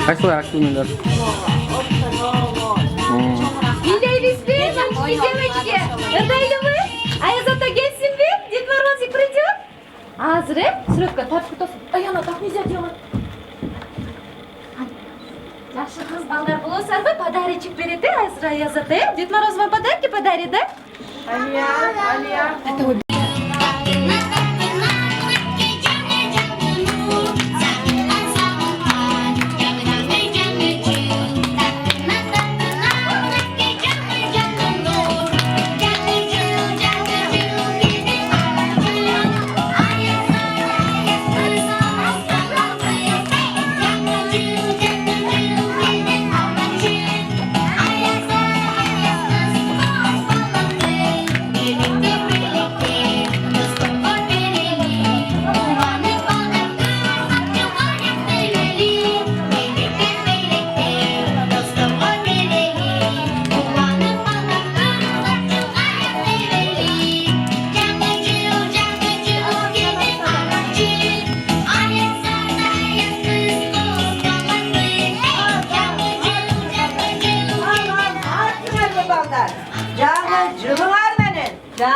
Kaç olarak sunumlar? Gideyiz bir, девочки. Irdaydı mı? Ayazata gelsin bir. Ded Морозик придет. Hazır hep. Sırıkka tartı tutasın. Ayağına tak neyse diyorlar. Yaxshi qiz ballar bo'lsa, подарочек beradi. Hazır Ayazata. Ded Мороз вам подарки подарит, да? Алия. Это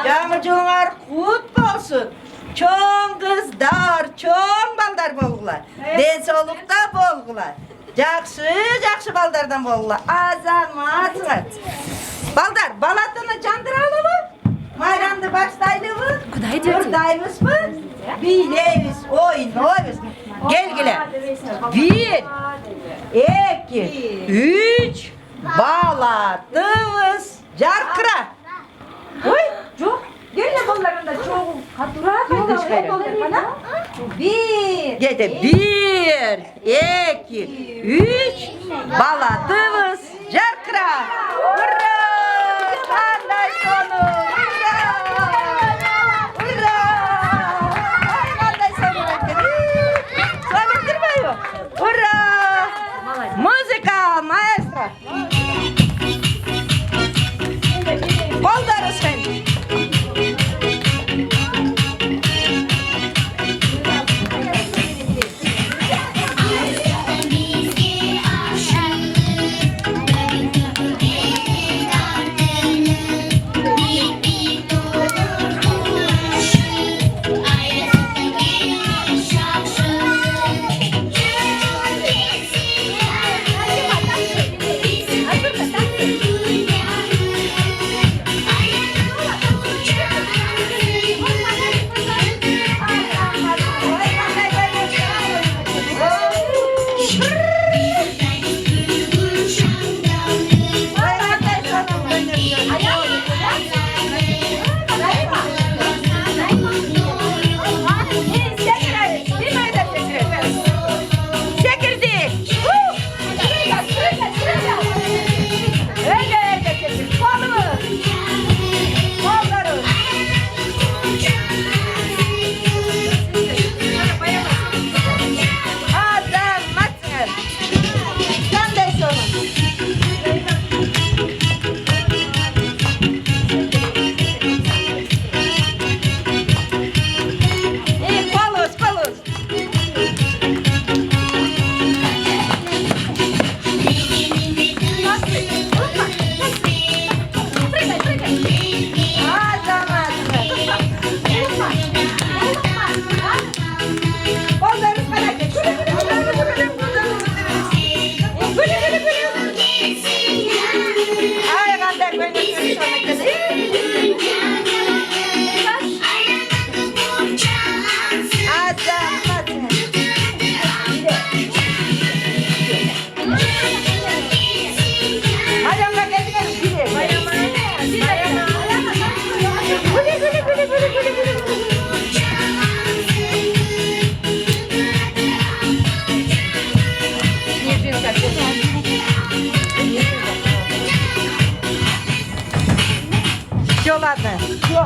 Camıcılar kut olsun. Çoğun kızlar, çoğun baldar bolgular. Densolukta bolgular. Jakşı baldardan bolgular. Azamat. Baldar, balatını candıralım mı? Mayramda başlaydı mı? Buradaymış mı? Bileyimiz, oynayız. Gel gele. 1, 2, 3, balatımız jarkıra. Oy, çok. Gel kollarında çok katura bana. 1. Gede 1, 2, 3. Balatımız jarkıra. Hurra! Kanday sonu. Hurra! Kanday sonu. Söyletirmiyor. Hurra! Müzika, maestro. Koldarız sen. Все, ладно. Все.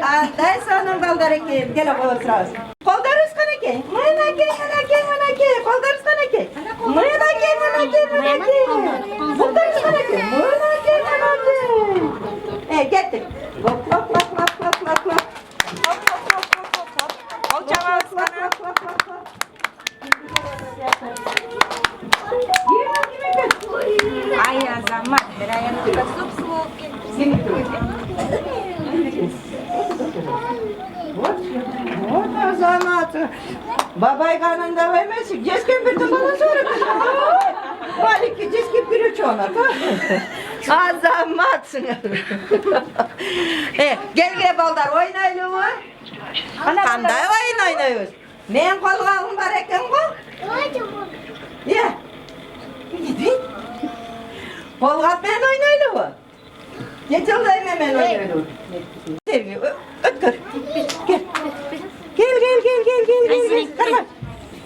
Андай соның балдар екен, келе отырасыз. Қолдарыңыз қанекей? Мінекей. Қолдарыңыз қанекей? Мінекей. Қолдарыңыз қанекей? Мінекей. Кеттік. Лоп. Қолчағыз қана. Ай, азамат, бір аяққа сұп-сұп Вот азамат. Бабай қанында баймайсы, жескен бірді бала сөрі. Маликке жескен бірі чона. Азаматсың. Келге балдар, ойнайлы ма? Қандай ойын ойнайыз? Мен қолғағым бар екен ғой? Қолғап мен ойнайлы ма? Geçilday hemen oynuyorum. Ötkür. Gel. Tamam.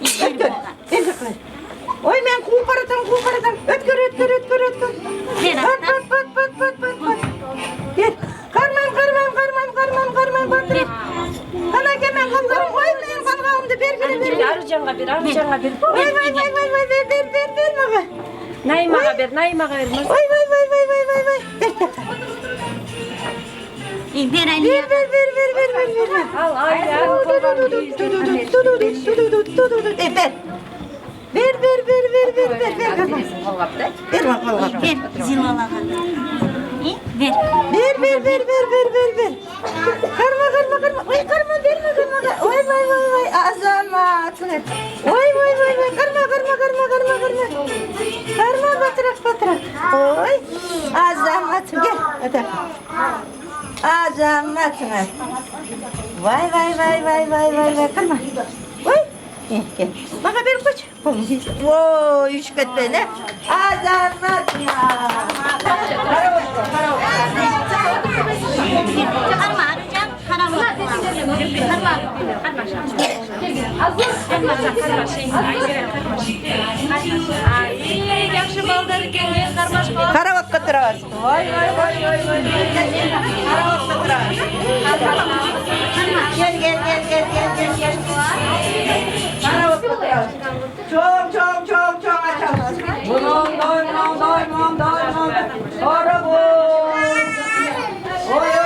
Ötkür. Oy ben kumparatam. Ötkür. Pat. Gel. Karman batırıp. Ana kemen kallarım. Oy ben kalgağımdı bir. Arıcanğa bir. Vay ver maga. Naymağa ver. Vay. Ver. Al ayağını Ver bakalım. Ver. Zilalağa. Ver. Ver. Karma. Oy karma verme. Oy. Azamat. Oy. Karma batırak. Oy. Azamat. Gel. Hadi. Azamat. Vay. Karma. Oy. Gel. Bana bir koç. Oy, üç kat böyle. Azamat ya. Karma arayacağım. Karavat katıras. Vay. Karavat katıras. Gel. Karavat katıras. Çok açalım. Doymam. Araba. Oy.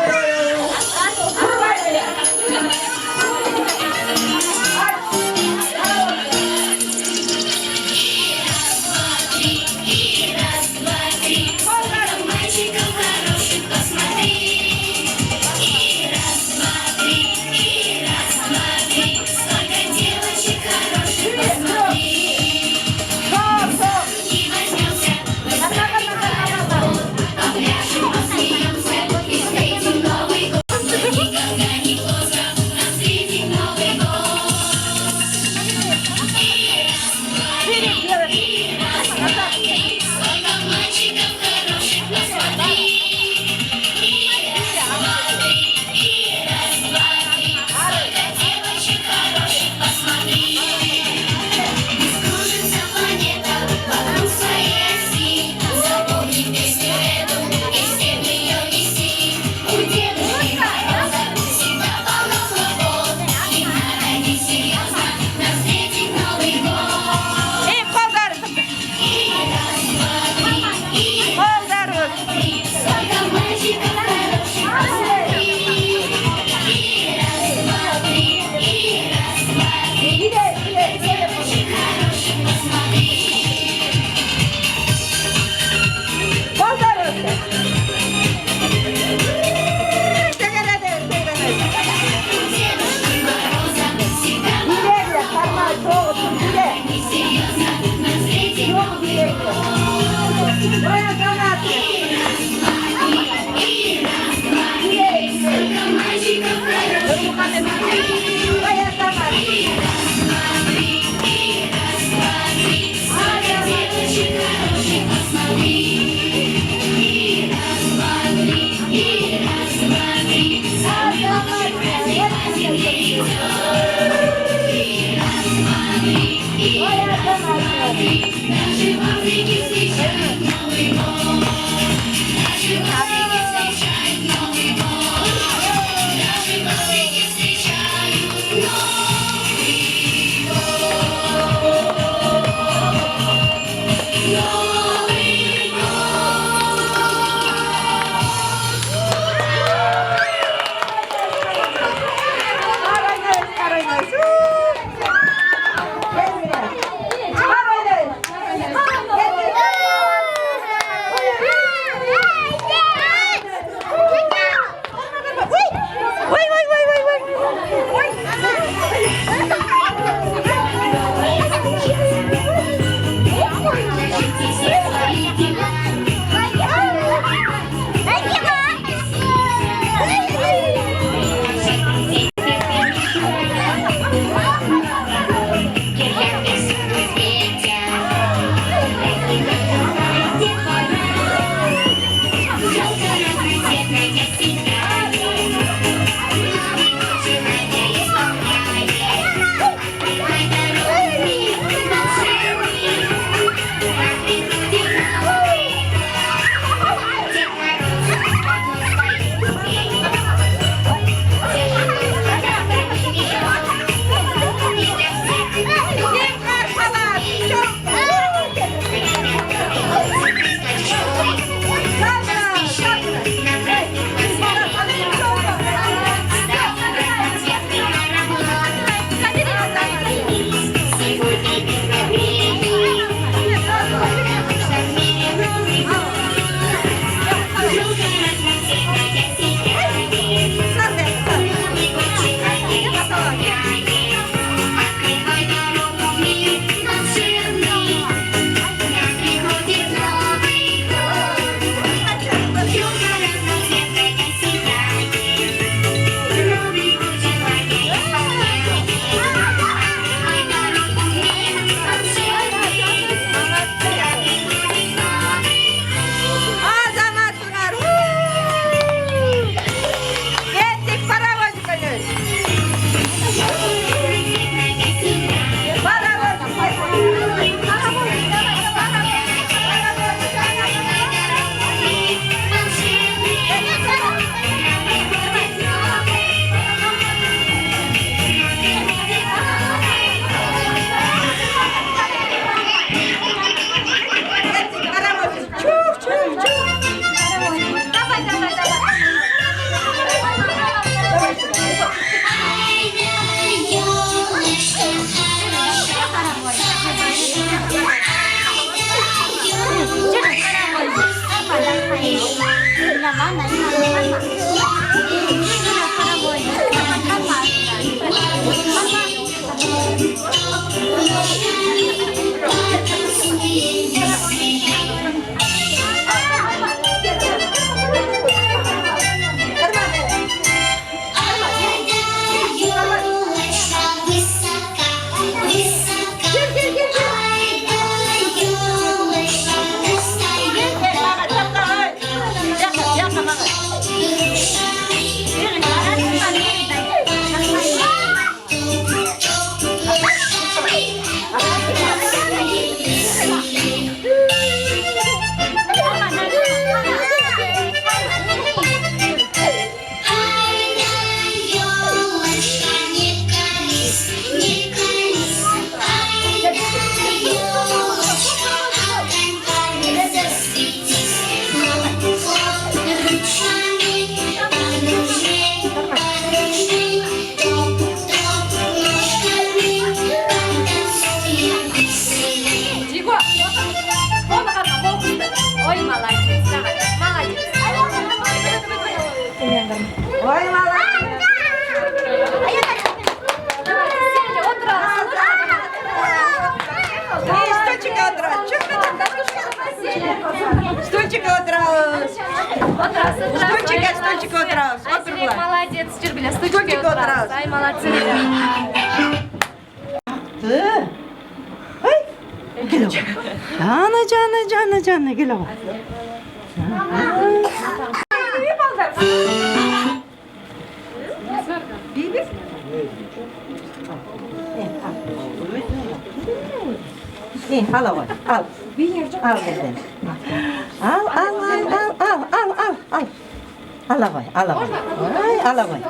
Стульчика отырамыз. Айсырек, молодец, жүр біле, стульчика отырамыз. Ай, молодцы. Жаны, келе ғой. Бейбіз? Al oğlum, al. Al bizden. Al. Al oğlum. Al oğlum. Al oğlum.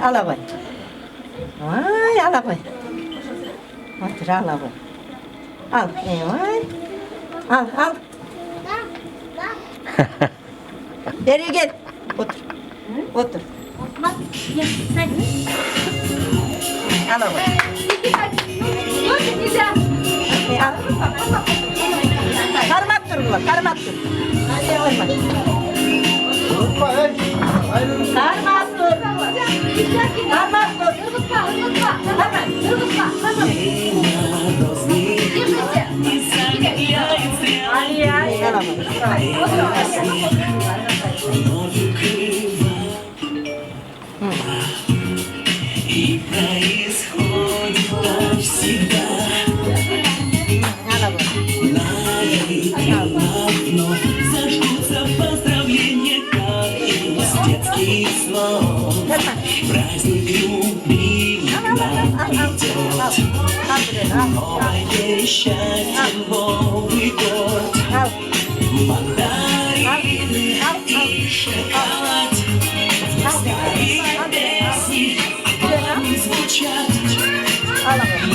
Al oğlum. Al oğlum. Otur al oğlum. Al. Al. Beri gel. Otur. Bak, ya sen. Al oğlum. Karmak dur ulan, karmak dur. Karmak dur. И происходит так всегда. Вновь зажгутся поздравления, как из детских снов. Праздник любви к нам идет. Новое счастье, Новый год. Мандарины и шоколад. Старые песни звучат.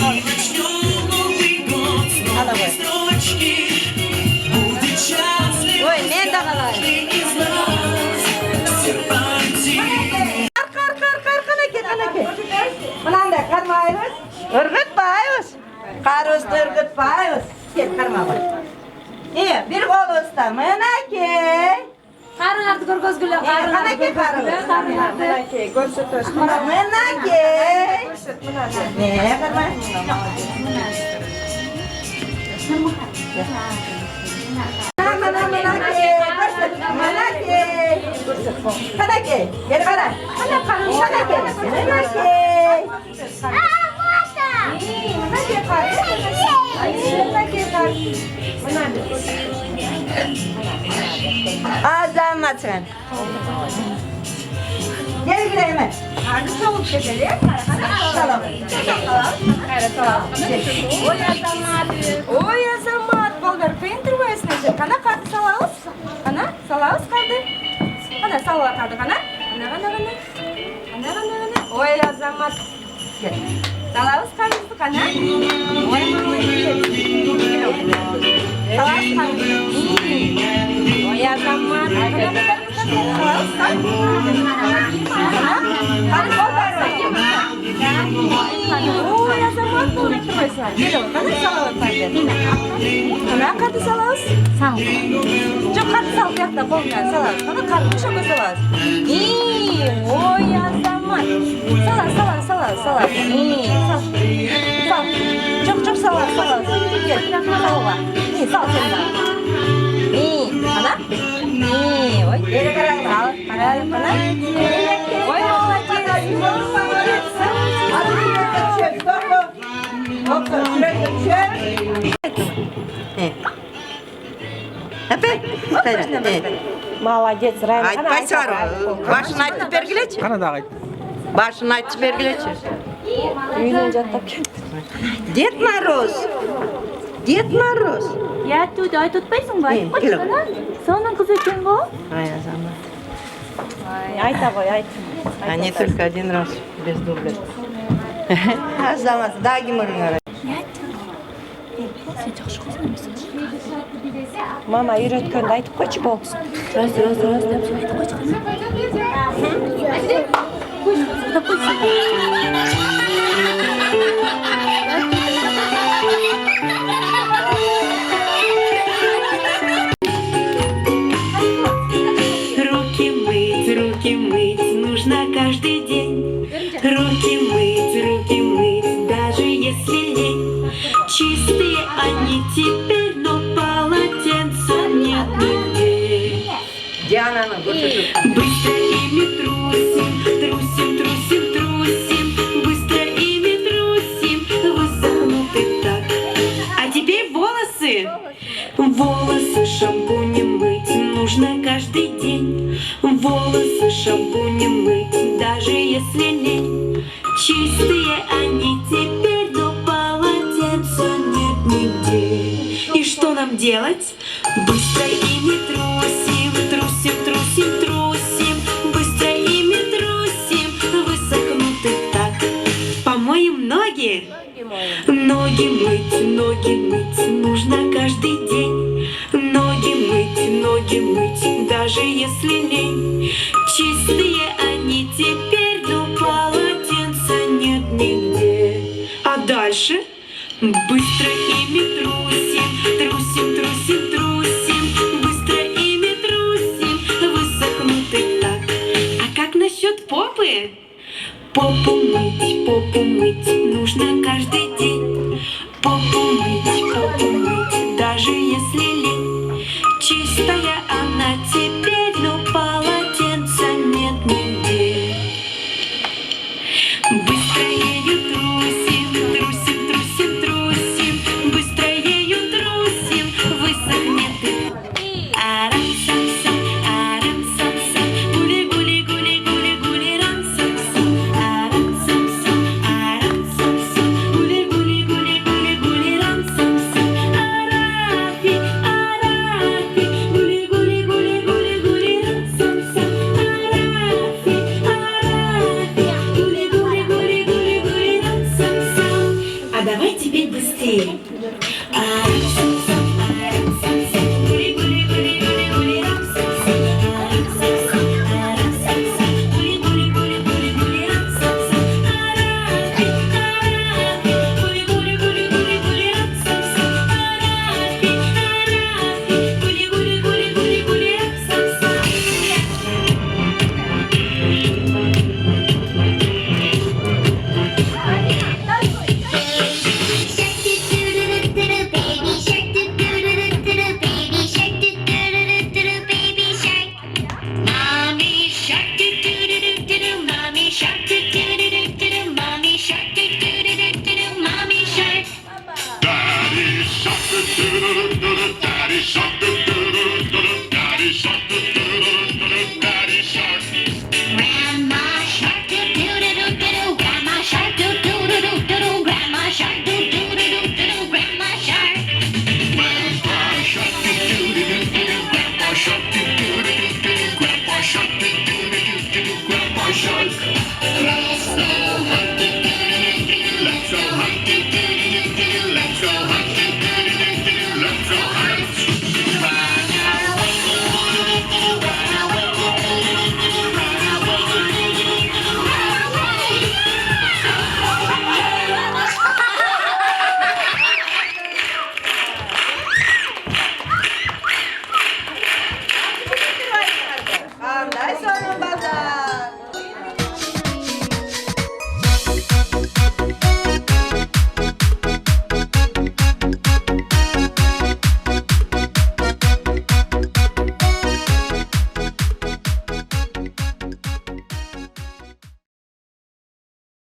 Мы начнем Новый год с новой строчки. Будет счастлив каждый из нас. Серпантин. Mınanda karmayız, ırgıtmayız. Karızdı ırgıtmayız. Gel karma bak. İyi, bir kol usta. Mınaki. Karılardı görgözgüle, Mınaki karı. Mınaki, görsütüz. Mınaki. Ne karma? Kanaki, gel kara. Azamat sen. Gel gire hemen. Çabuk çekelim. Salam. Ой, Азамат, балдар, пейнтірвайсыңыз. Қана қарды салауыз? Қана, салауыз қарды? Қана, салауыз қарды, қана? Қана. Ой, Азамат. Салауыз қардызды, қана? Ой, салауыз қарды. Ой, Азамат. Салауыз қарды. Қаны балдар. Ой, Азамат, бұл ектірвайсыңыз. Келі, қаны салауыз қарды? Қана қарды салауыз? Жоқ, қарды салып яқта қолыңнан салауыз. Қана қарды шоқа салауыз. Ой, Азамат. Салауыз. Сал. Жоқ, салауыз. Кел, салуға. Сал сен бар. Қана? Ой, бері қараңыз. Қарайым, қана? Ой, молодец. Молодец, Райм. Айтпайсың башын айтып бергілечі. Қана да айт. Башын айтып бергілечі. Үйінен жаттап кел. Дед Мороз. Я тут айтып отпайсың ба? Айтып қойшы келем. ғана. Соның қызы екен ғой. Ай, Азамат. Айта ғой, айт. А не только один раз, без дубля. Азамат, да, гиморыңар. Сен жақсы қызын емессің. Мама үйреткенді айтып қойшы болды. Раз деп сен айтып қойшы Руки мыть нужно каждый день. Руки мыть, даже если лень. Чистые они теперь, но полотенца нет нигде. Дианa'nın götürdü. Быстро ими трусим. Быстро ими трусим, высунуты так. А теперь волосы. Волосы шампунем мыть нужно каждый день. Волосы шампунем мыть, даже если лень. Чистые они теперь, но полотенца нет нигде. И что нам делать? Быстро ими трусим, трусим, трусим, трусим. Быстро ими трусим, высохнут и так. Помоем ноги? Ноги мыть нужно каждый день. Ноги мыть, даже если лень. Чистые они теперь, но полотенца нет нигде. А дальше? Быстро ими трусим, трусим, трусим, трусим. Быстро ими трусим, высохнут и так. А как насчет попы? Попу мыть нужно каждый день. Попу мыть, даже если лень. Чистая она теперь, но полотенца нет нигде. Быстро ею трусим, трусим, трусим, трусим. Быстро ею трусим, высохнет и арам-сам-сам, арам-сам-сам. Гули-гули, гули-гули, гули-рам-сам-сам. Арам-сам-сам, арам-сам-сам. Гули-гули, гули-гули, гули-рам-сам-сам. Арафи, арафи. Гули-гули, гули-гули, гули-рам-сам-сам. Арафи, арафи. Гули-гули, гули-гули, гули-рам-сам-сам. А давай теперь быстрее.